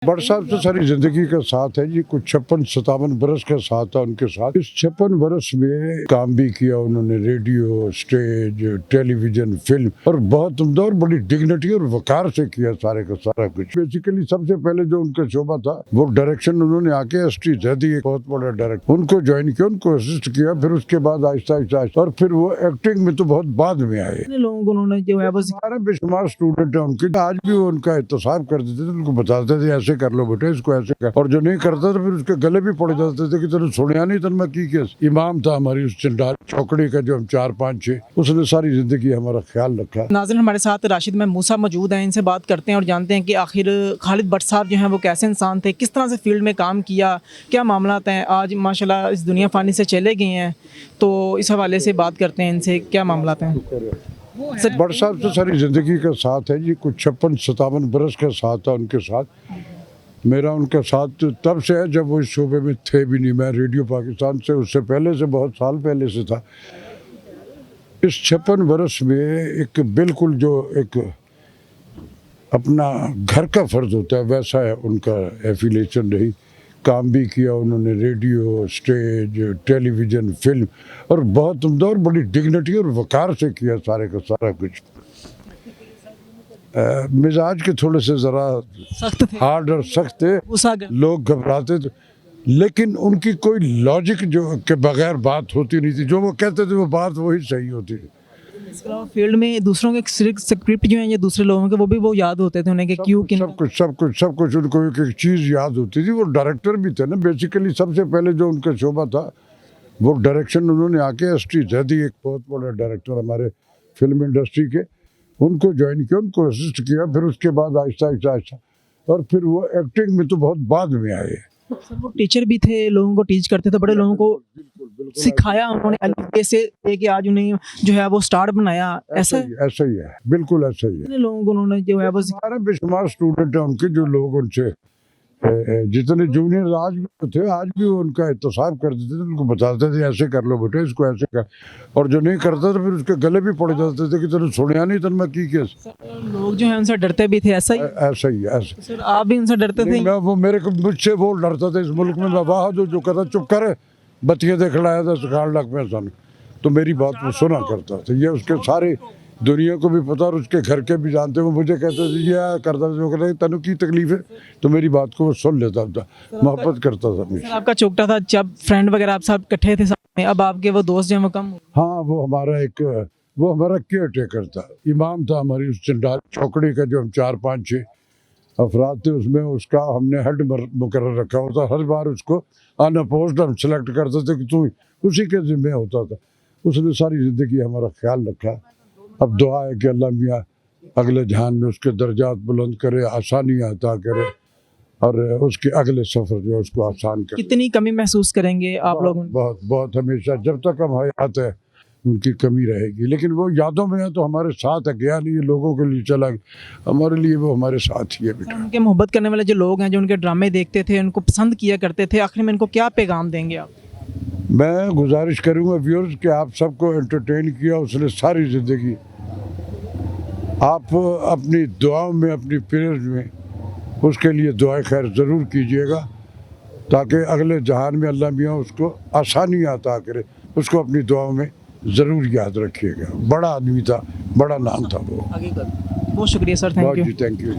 But साहब तो सारी जिंदगी का साथ है जी, कुछ 56-57 बरस का साथ था उनके साथ। इस 56 बरस में काम भी किया उन्होंने, रेडियो, स्टेज, टेलीविजन, फिल्म, और बहुत उम्दा और बड़ी डिग्निटी और वकार से किया सारे का सारा कुछ। बेसिकली सबसे पहले जो उनका शोबा था वो डायरेक्शन, उन्होंने आके एस.टी. जैदी एक बहुत बड़ा डायरेक्टर, उनको ज्वाइन किया, उनको असिस्ट किया, फिर उसके बाद आहिस्ता आहिस्ता, और फिर वो एक्टिंग में तो बहुत बाद में आए। लोगों को उन्होंने जो है वो हमारे बेशुमार स्टूडेंट हैं उनके, आज भी वो उनका एहतसाब कर देते थे, उनको बताते थे ऐसे कर लो बेटे, इसको ऐसे कर, और जो नहीं करता था फिर उसके गले भी पड़ जाते थे कि तेरे सुनिया नहीं तन मैं की केस। इमाम था हमारी उस चंडाल चौकड़ी का, जो हम 4-5-6, उसने सारी जिंदगी हमारा ख्याल रखा। नाज़रीन, हमारे साथ राशिद महमूद मूसा मौजूद हैं, इनसे बात करते हैं और जानते हैं कि आखिर खालिद भट्ट साहब जो हैं वो कैसे इंसान थे, किस तरह से फील्ड में काम किया, क्या मामलात हैं। आज माशाल्लाह इस दुनिया फ़ानी से चले गए हैं, तो इस हवाले से बात करते हैं इनसे, क्या मामलात हैं। बट साहब तो सारी जिंदगी का साथ है जी, कुछ 56-57 बरस का साथ था उनके साथ। मेरा उनका साथ तब से है जब वो इस शोबे में थे भी नहीं। मैं रेडियो पाकिस्तान से उससे पहले से, बहुत साल पहले से था। इस 56 बरस में एक बिल्कुल जो एक अपना घर का फर्ज होता है वैसा है उनका एफिलिएशन रही। काम भी किया उन्होंने, रेडियो, स्टेज, टेलीविजन, फिल्म, और बहुत उम्दा और बड़ी डिग्निटी और वकार से किया सारे का सारा कुछ। मिजाज के थोड़े से ज़रा सख्त थे, हार्ड और सख्त थे, गुस्सा लोग घबराते थे, लेकिन उनकी कोई लॉजिक जो के बगैर बात होती नहीं थी। जो वो कहते थे वो बात वही सही होती थी। इसके अलावा फील्ड में दूसरों के स्क्रिप्ट जो हैं ये दूसरे लोगों के, वो भी वो याद होते थे उन्हें कि क्यों किन। सब कुछ उनको एक एक चीज़ याद होती थी। वो डायरेक्टर भी थे ना, बेसिकली सबसे पहले जो उनका शोबा था वो डायरेक्शन, उन्होंने आके एस.टी. जैदी एक बहुत बड़ा डायरेक्टर हमारे फिल्म इंडस्ट्री के, उनको ज्वाइन किया, उनको असिस्ट किया, फिर उसके बाद आहिस्ता आहिस्ता, और फिर वो एक्टिंग में तो बहुत बाद में आए। सर वो टीचर भी थे, लोगों को टीच करते थे, बड़े लोगों को सिखाया उन्होंने, अलिफ से लेके आज उन्हें जो है वो स्टार बनाया। ऐसा ऐसा ही है, बिल्कुल ऐसा ही है। कितने लोगों को उन्होंने जो है वो हमारे बेशुमार स्टूडेंट हैं उनके, जो लोग उनसे जितने जूनियर आज भी थे, आज भी वो उनका एहतसाब कर देते थे, उनको बताते थे ऐसे कर लो बेटे, इसको ऐसे कर, और जो नहीं करता था फिर उसके गले भी पड़ जाते थे कि तेरे सुनिया नहीं तन मैं की केस। लोग जो है उनसे डरते भी थे। ऐसा ही ऐसा ही है, ऐसा। सर आप भी उनसे डरते थे। मैं वो मेरे को मुझसे वो डरता था इस मुल्क में, मैं वाह जो कहता चुप कर बतिया देख लाया था सकाल लग में सन, तो मेरी बात वो सुना करता था। ये उसके सारे दुनिया को भी पता और उसके घर के भी जानते। वो मुझे कहते थे ये करता था, वो कहता तनु की तकलीफ है, तो मेरी बात को वो सुन लेता था, मोहब्बत करता था मुझसे। सर आपका चौकटा था जब फ्रेंड वगैरह आप सब इकट्ठे थे साथ में, अब आपके वो दोस्त जो हैं वो कम। हाँ, वो हमारा केयर टेकर था, इमाम था हमारी उस चंडाल चौकड़ी का, जो हम 4-5-6 अफराद थे उसमें। उसका हमने हेड मुकर्रर रखा होता, हर बार उसको अनअपोज्ड हम सेलेक्ट करते थे कि तू उसी के जिम्मे होता था। उसने सारी ज़िंदगी हमारा ख्याल रखा। अब दुआ है कि अल्लाह मियाँ अगले जहान में उसके दर्जात बुलंद करे, आसानियाँ अता करे, और उसके अगले सफ़र जो है उसको आसान करे। कितनी कमी महसूस करेंगे आप लोग? बहुत बहुत हमेशा जब तक हम हयात है उनकी कमी रहेगी, लेकिन वो यादों में है तो हमारे साथ है। गया नहीं, ये लोगों के लिए चला गया, हमारे लिए वो हमारे साथ ही है बेटा। उनके मोहब्बत करने वाले जो लोग हैं, जो उनके ड्रामे देखते थे, उनको पसंद किया करते थे, आखिर में इनको क्या पैगाम देंगे आप? मैं गुजारिश करूँगा व्यूअर्स कि आप सबको एंटरटेन किया उसने सारी ज़िंदगी। आप अपनी दुआओं में, अपनी प्रेयर्स में उसके लिए दुआ खैर ज़रूर कीजिएगा, ताकि अगले जहान में अल्लाह मियाँ उसको आसानियाँ अता करे। उसको अपनी दुआओं में ज़रूर याद रखिएगा। बड़ा आदमी था, बड़ा नाम था वो। बहुत शुक्रिया sir, thank you. Thank you.